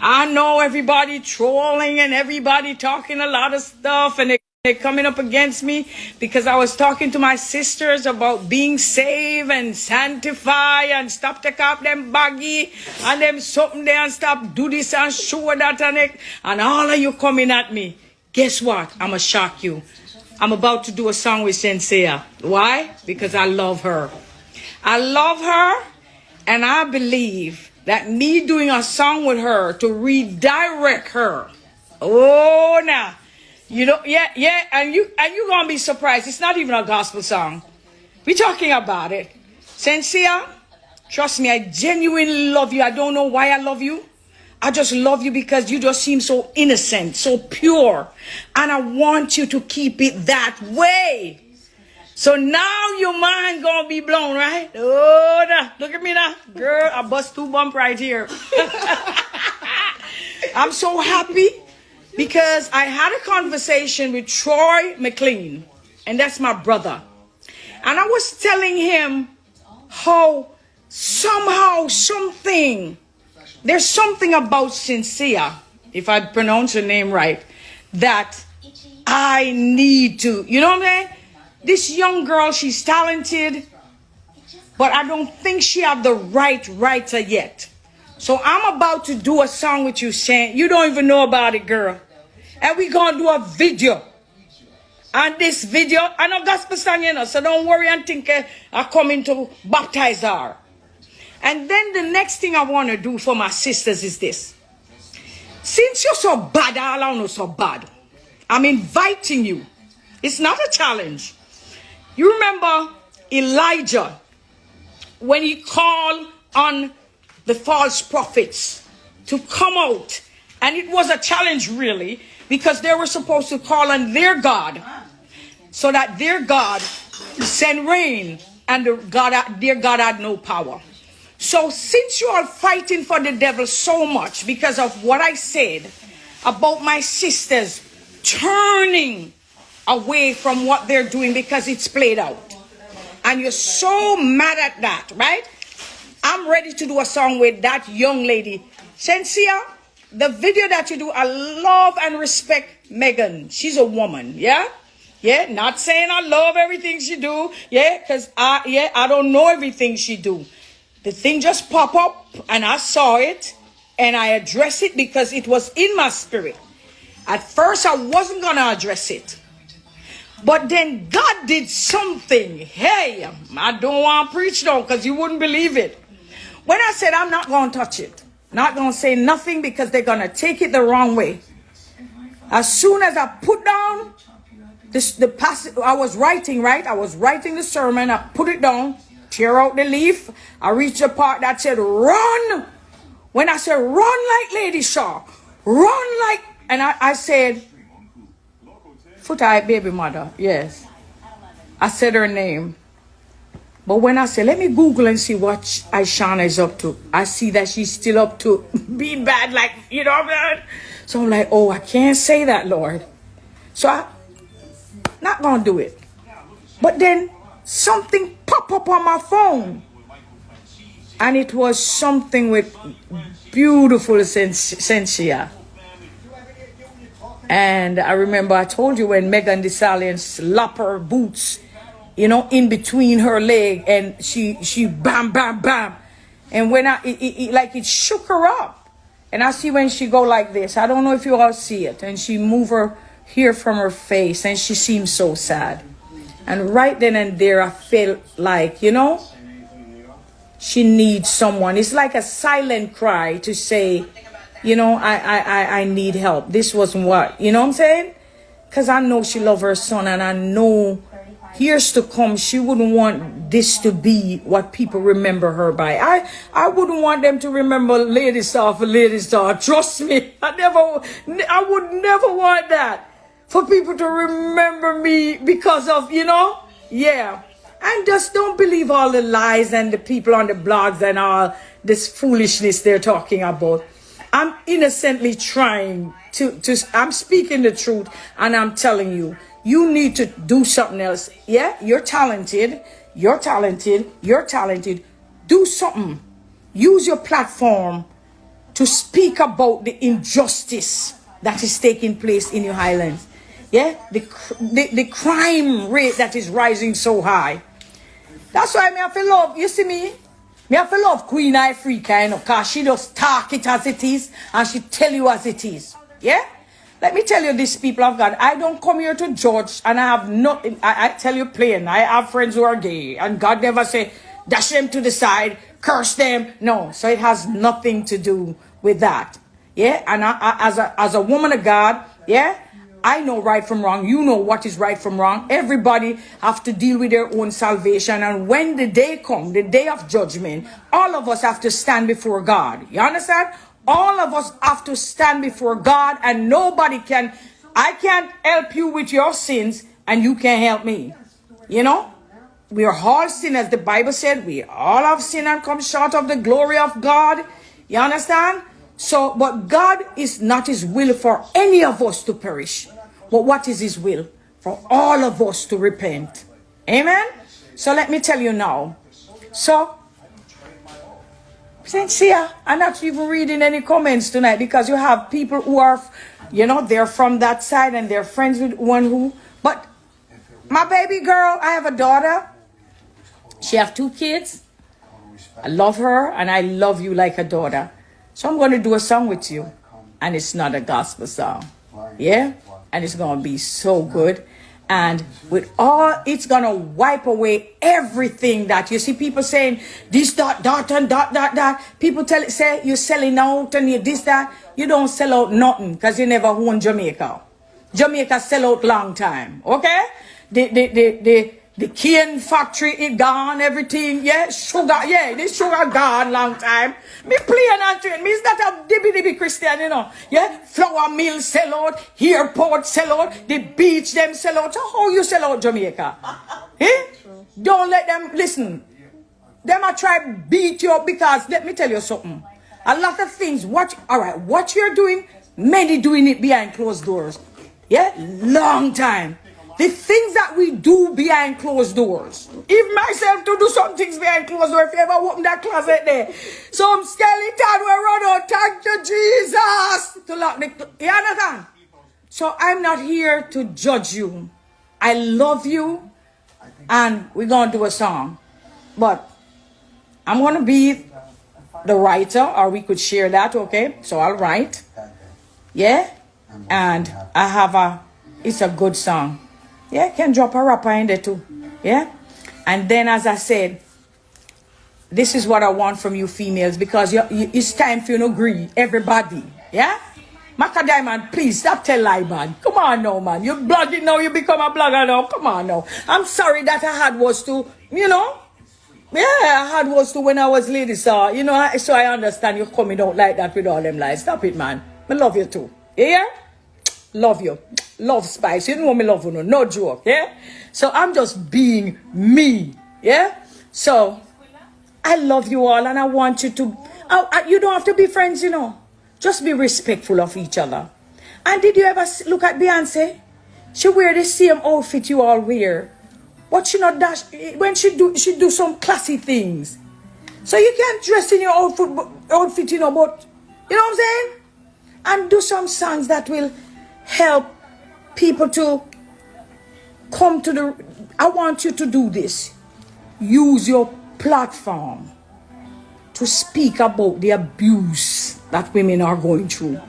I know everybody trolling and everybody talking a lot of stuff, and they're coming up against me because I was talking to my sisters about being saved and sanctified and stop take off them baggy and them something there and stop do this and show that and it, and all of you coming at me. Guess what? I'ma shock you. I'm about to do a song with SHENSEEA. Why? Because I love her. I love her, and I believe that me doing a song with her to redirect her. Oh, now. You know, yeah, and you gonna be surprised. It's not even a gospel song. We're talking about it. SHENSEEA, trust me, I genuinely love you. I don't know why I love you. I just love you because you just seem so innocent, so pure. And I want you to keep it that way. So now your mind gonna be blown, right? Oh, nah, look at me now. Girl, I bust 2 bump right here. I'm so happy. Because I had a conversation with Troy McLean, and that's my brother. And I was telling him how somehow there's something about SHENSEEA, if I pronounce her name right, that I need to, you know what I'm saying? This young girl, she's talented, but I don't think she have the right writer yet. So I'm about to do a song with you, Shan. You don't even know about it, girl. And we're going to do a video. And this video, I know gospel song, you know, so don't worry and think I'm coming to baptize her. And then the next thing I want to do for my sisters is this. Since you're so bad, all I know so bad, I'm inviting you. It's not a challenge. You remember Elijah, when he called on the false prophets to come out, and it was a challenge really, because they were supposed to call on their God, so that their God send rain, and their God had no power. So since you are fighting for the devil so much because of what I said about my sisters turning away from what they're doing because it's played out, and you're so mad at that, right? I'm ready to do a song with that young lady. SHENSEEA, the video that you do, I love and respect Megan. She's a woman, yeah? Yeah, not saying I love everything she do, yeah, because I don't know everything she do. The thing just pop up, and I saw it, and I addressed it because it was in my spirit. At first, I wasn't going to address it. But then God did something. Hey, I don't want to preach though, because you wouldn't believe it. When I said I'm not going to touch it, not going to say nothing because they're going to take it the wrong way. As soon as I put down the passage, I was writing, right? I was writing the sermon. I put it down, tear out the leaf. I reached the part that said, run. When I said, run like Lady Shaw, run like, and I said, Foot Eye Baby Mother, yes. I said her name. But when I said, let me Google and see what Ishana is up to, I see that she's still up to being bad, like, you know what I mean? So I'm like, oh, I can't say that, Lord. So I'm not going to do it. But then something popped up on my phone. And it was something with beautiful SHENSEEA. And I remember I told you when Megan Thee Stallion slapped her boots, you know, in between her leg, and she bam, bam, bam. And when it shook her up. And I see when she go like this, I don't know if you all see it, and she move her hair from her face, and she seems so sad. And right then and there, I felt like, you know, she needs someone. It's like a silent cry to say, you know, I need help. This wasn't what, you know what I'm saying? Because I know she loves her son, and I know years to come, she wouldn't want this to be what people remember her by. I wouldn't want them to remember Lady Star for Lady Star. Trust me. I would never want that. For people to remember me because of, you know? Yeah. And just don't believe all the lies and the people on the blogs and all this foolishness they're talking about. I'm innocently trying I'm speaking the truth, and I'm telling you, you need to do something else. Yeah, you're talented. You're talented. You're talented. Do something. Use your platform to speak about the injustice that is taking place in your highlands. Yeah, the crime rate that is rising so high. That's why me have to love, you see me? Me have to love Queen Africa, you know, because she just talk it as it is and she tell you as it is. Yeah? Let me tell you this, people of God. I don't come here to judge, and I have nothing. I tell you plain, I have friends who are gay, and God never say, dash them to the side, curse them. No, so it has nothing to do with that. Yeah? And as a woman of God, yeah? I know right from wrong. You know what is right from wrong. Everybody have to deal with their own salvation. And when the day comes, the day of judgment, all of us have to stand before God. You understand? All of us have to stand before God, and nobody can. I can't help you with your sins, and you can't help me. You know? We are all sinners. The Bible said we all have sinned and come short of the glory of God. You understand? So, but God is not his will for any of us to perish. But what is his will? For all of us to repent. Amen? So let me tell you now. So, SHENSEEA, I'm not even reading any comments tonight because you have people who are, you know, they're from that side and they're friends with one who. But my baby girl, I have a daughter. She have 2 kids. I love her and I love you like a daughter. So I'm going to do a song with you, and it's not a gospel song. Yeah? And it's going to be so good. And with all, it's going to wipe away everything that you see people saying, this, dot, and dot. People say you're selling out and you this, that. You don't sell out nothing because you never own Jamaica. Jamaica sell out long time. Okay? The cane factory, it gone, everything, yeah, sugar, yeah, this sugar gone long time. Me playing and train, me is not a dibby Christian, you know, yeah, flour mill sell out, airport sell out, the beach them sell out. So how you sell out Jamaica? Eh? Don't let them, listen, them a try beat you up because, let me tell you something, a lot of things, what you're doing, many doing it behind closed doors, yeah, long time. The things that we do behind closed doors. Even myself to do some things behind closed doors. If you ever open that closet there. Some skeleton will run out. Thank you, Jesus. To lock the... You understand? So I'm not here to judge you. I love you. And we're going to do a song. But I'm going to be the writer. Or we could share that, okay? So I'll write. Yeah? And I have a... It's a good song. Yeah, can drop a rapper in there too. Yeah? And then as I said, this is what I want from you females, because it's time for you to agree. Everybody. Yeah? MACKA Diamond, please stop tell lie, man. Come on now, man. You're blogging now, you become a blogger now. Come on now. I'm sorry that I had was to, you know. Yeah, I had was to when I was lady, so, you know, so I understand you coming out like that with all them lies. Stop it, man. I love you too. Yeah? Love you. Love Spice. You know me love you, no joke, yeah? So I'm just being me, yeah? So I love you all and I want you to, you don't have to be friends, you know. Just be respectful of each other. And did you ever look at Beyonce? She wear the same outfit you all wear. But she not dash, when she do some classy things. So you can't dress in your outfit, you know, but, you know what I'm saying? And do some songs that will help people to come to the... I want you to do this. Use your platform to speak about the abuse that women are going through.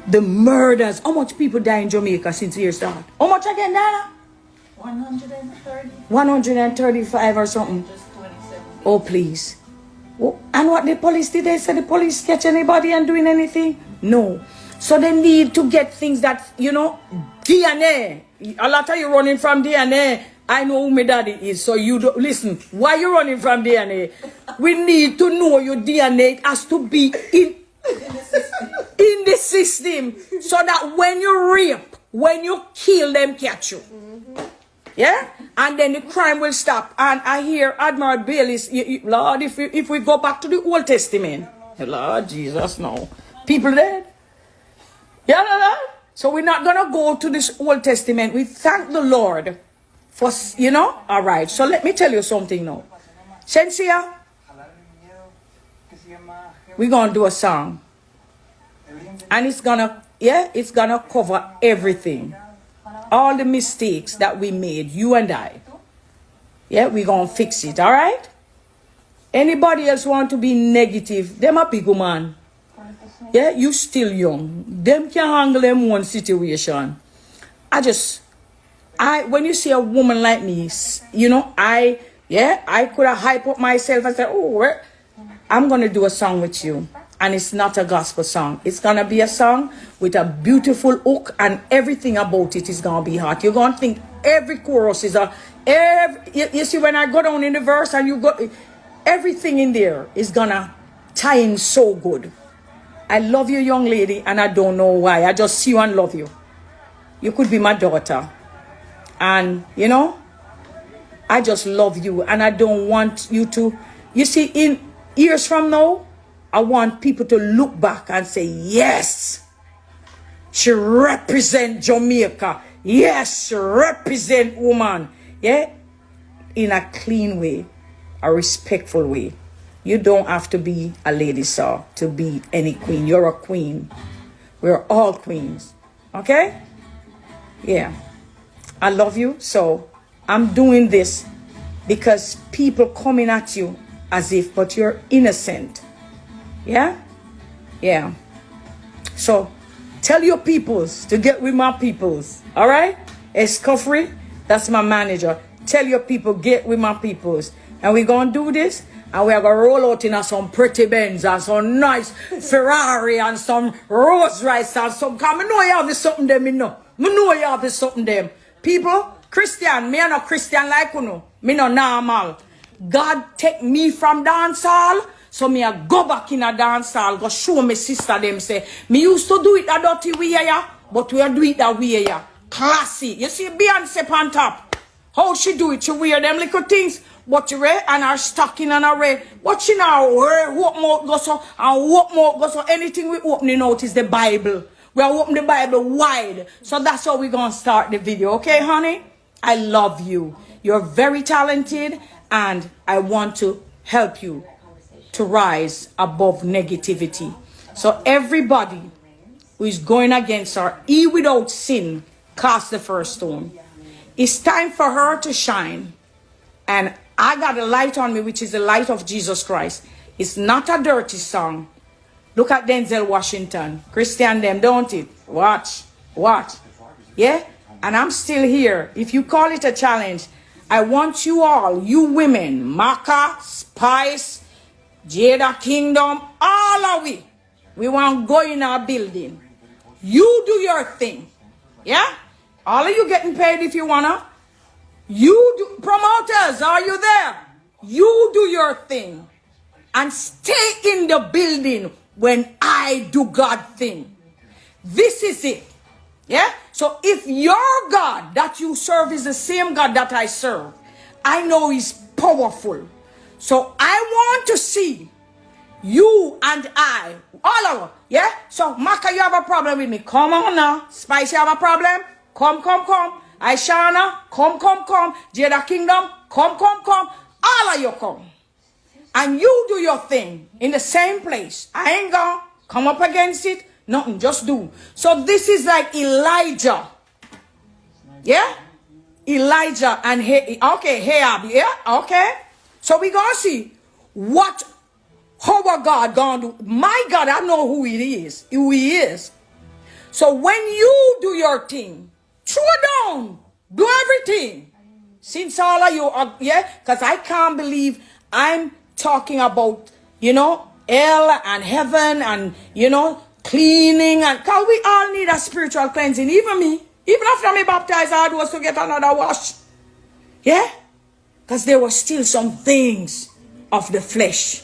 The murders. How much people die in Jamaica since the year started? How much again, Dana? 130. 135 or something. Just 27. Oh, please. Oh, and what the police did? They said the police catch anybody and doing anything? No. So they need to get things that, you know, DNA. A lot of you running from DNA. I know who my daddy is. So you don't, listen, why you running from DNA? We need to know your DNA. It has to be in the system. So that when you rape, when you kill them, catch you. Yeah? And then the crime will stop. And I hear Admiral Bailey's, Lord, if we go back to the Old Testament, Lord Jesus, no. People dead. Yeah, no, no. So we're not going to go to this Old Testament. We thank the Lord for, you know. All right. So let me tell you something now. SHENSEEA, we're going to do a song. And it's gonna, yeah, it's gonna cover everything. All the mistakes that we made, you and I. Yeah, we're gonna fix it, all right? Anybody else want to be negative, them a big woman. Yeah, you still young. Them can handle them one situation. When you see a woman like me, you know, I could have hype up myself and say, oh, I'm going to do a song with you. And it's not a gospel song. It's going to be a song with a beautiful hook, and everything about it is going to be hot. You're going to think every chorus is you see, when I go down in the verse and you go, everything in there is going to tie in so good. I love you, young lady, and I don't know why. I just see you and love you. You could be my daughter. And, you know, I just love you, and I don't want you to, you see, in years from now, I want people to look back and say, yes, she represent Jamaica. Yes, she represent woman. Yeah, in a clean way, a respectful way. You don't have to be a lady saw to be any queen. You're a queen. We're all queens. Okay? Yeah. I love you. So I'm doing this because people coming at you as if, but you're innocent. Yeah? Yeah. So tell your peoples to get with my peoples. All right? Escoffrey, that's my manager. Tell your people, get with my peoples. And we're going to do this. And we are going to roll out in some pretty Benz and some nice Ferrari and some Rolls Royce and some. Because I know you have this something them, you know. I know you have this something them. People, Christian, me are not Christian like you know. Me not normal. God take me from dancehall. So me a go back in a dancehall. Go show me sister them say. Me used to do it a dirty way, yeah. But we do it that way, yeah. Classy. You see Beyonce on top. How she do it? She wear them little things. But you read and her stocking and her red. What she now wear? What more go so and what more go so? Anything we opening out is the Bible. We are opening the Bible wide. So that's how we're going to start the video. Okay, honey? I love you. You're very talented. And I want to help you to rise above negativity. So everybody who is going against her, he without sin, cast the first stone. It's time for her to shine. And I got a light on me, which is the light of Jesus Christ. It's not a dirty song. Look at Denzel Washington. Christian them, don't it? Watch. Watch. Yeah? And I'm still here. If you call it a challenge, I want you all, you women, MACKA, Spice, Jada Kingdom, all of we want to go in our building. You do your thing. Yeah? All of you getting paid if you wanna. You do, promoters, are you there? You do your thing. And stay in the building when I do God thing. This is it. Yeah? So if your God that you serve is the same God that I serve, I know he's powerful. So I want to see you and I, all of us, yeah? So MACKA, you have a problem with me. Come on now. Spice, you have a problem? Come. Aishana, come. Jada Kingdom, come. All of you come. And you do your thing in the same place. I ain't gonna come up against it. Nothing, just do. So this is like Elijah. Yeah? Elijah and Ahab. Yeah? Okay. So we gonna see what our God gonna do. My God, I know who he is. So when you do your thing, throw down, do everything. Since all of you are, yeah, because I can't believe I'm talking about, you know, hell and heaven and, you know, cleaning. And because we all need a spiritual cleansing. Even me. Even after me baptized, I was to get another wash. Yeah? Because there were still some things of the flesh.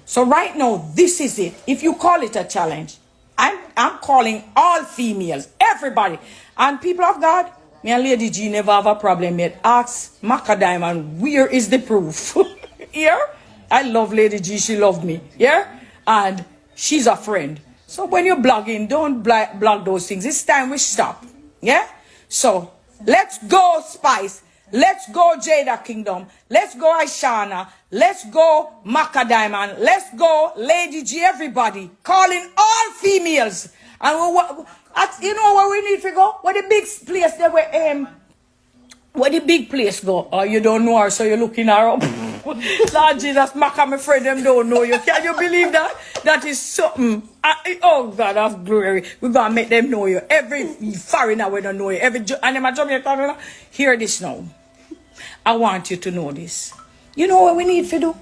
So right now, this is it. If you call it a challenge, I'm calling all females, everybody. And people of God, me and Lady G never have a problem yet. Ask MACKA Diamond, where is the proof? Here? I love Lady G, she loved me. Yeah? And she's a friend. So when you're blogging, don't blog those things. It's time we stop. Yeah? So, let's go Spice. Let's go Jada Kingdom. Let's go Aishana. Let's go MACKA Diamond. Let's go Lady G, everybody. Calling all females. And you know where we need to go? Where the big place there where the big place go? Oh, you don't know her, so you're looking her up. Lord Jesus, Macka, my friend, them don't know you. Can you believe that? That is something. Oh, God of glory. We're going to make them know you. Every foreigner we don't know you. And them Jamaican, hear this now. I want you to know this. You know what we need to do?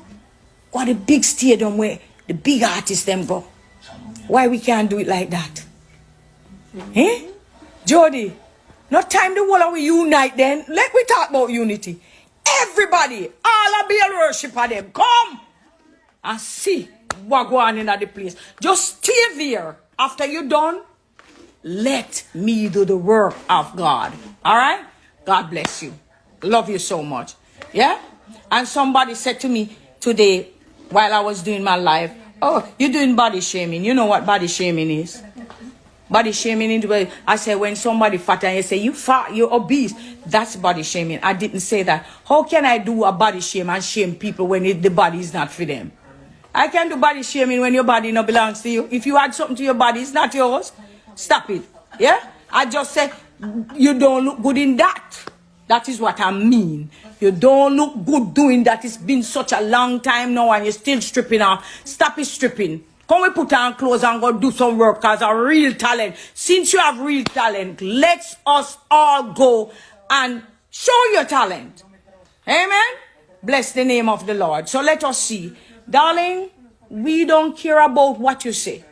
What the big stadium where the big artists them go. Why we can't do it like that? Eh? Jody, not time the whole of we unite then. Let me talk about unity. Everybody, all of the worship of them, come and see what going on in the place. Just stay there. After you're done, let me do the work of God. All right? God bless you. Love you so much. Yeah? And somebody said to me today, while I was doing my live, oh, you're doing body shaming. You know what body shaming is? Body shaming in the way I say when somebody fat and you say you fat, you're obese, that's body shaming. I didn't say that. How can I do a body shame and shame people when the body is not for them? I can do body shaming when your body not belongs to you. If you add something to your body, it's not yours. Stop it. Yeah? I just said you don't look good in that. That is what I mean. You don't look good doing that. It's been such a long time now and you're still stripping off. Stop it stripping. Come we put on clothes and go do some work because a real talent. Since you have real talent, let us all go and show your talent. Amen? Bless the name of the Lord. So let us see. Darling, we don't care about what you say.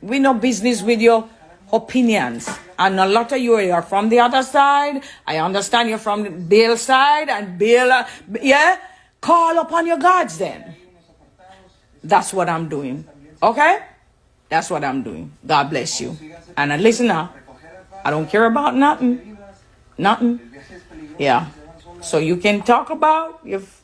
We no business with your opinions. And a lot of you are from the other side. I understand you're from the Baal side and Baal. Yeah? Call upon your gods then. That's what I'm doing. Okay? That's what I'm doing. God bless you. And listen now. I don't care about nothing. Nothing. Yeah. So you can talk about if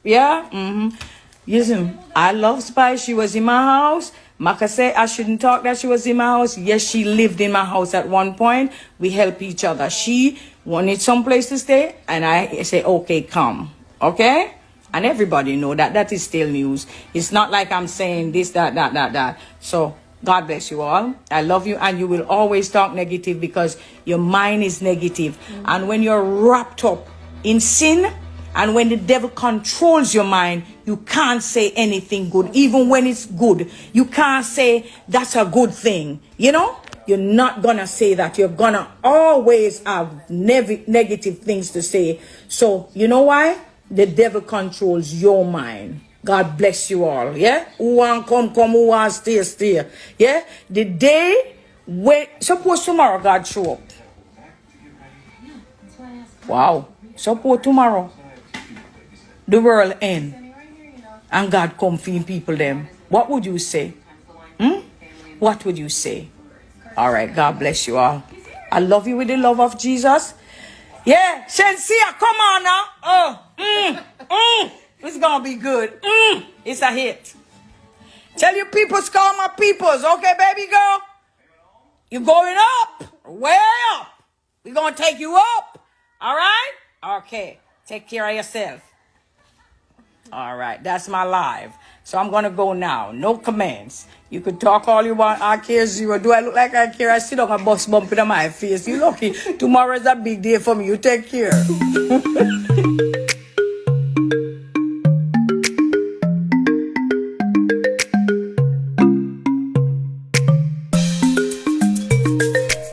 Listen, I love Spice. She was in my house. Macka said I shouldn't talk that she was in my house. Yes, she lived in my house at one point. We help each other. She wanted some place to stay and I say, okay, come. Okay? And everybody know that. That is still news. It's not like I'm saying this, that. So, God bless you all. I love you. And you will always talk negative because your mind is negative. And when you're wrapped up in sin and when the devil controls your mind, you can't say anything good. Even when it's good, you can't say that's a good thing. You know? You're not going to say that. You're going to always have negative things to say. So, you know why? The devil controls your mind. God bless you all. Yeah? Who want come, who want stay. Yeah? The day when, suppose tomorrow God show up. Wow. Suppose tomorrow the world end and God come feed people them. What would you say? What would you say? All right. God bless you all. I love you with the love of Jesus. Yeah, SHENSEEA, come on now. It's gonna be good. It's a hit. Tell your peoples, call my peoples. Okay, baby girl? You're going up. Way up. We're gonna take you up. All right? Okay. Take care of yourself. All right. That's my live. So I'm gonna go now. No commands. You could talk all you want. I care zero. Do I look like I care? I sit on a bus bump in my face. You lucky. Tomorrow is a big day for me. You take care.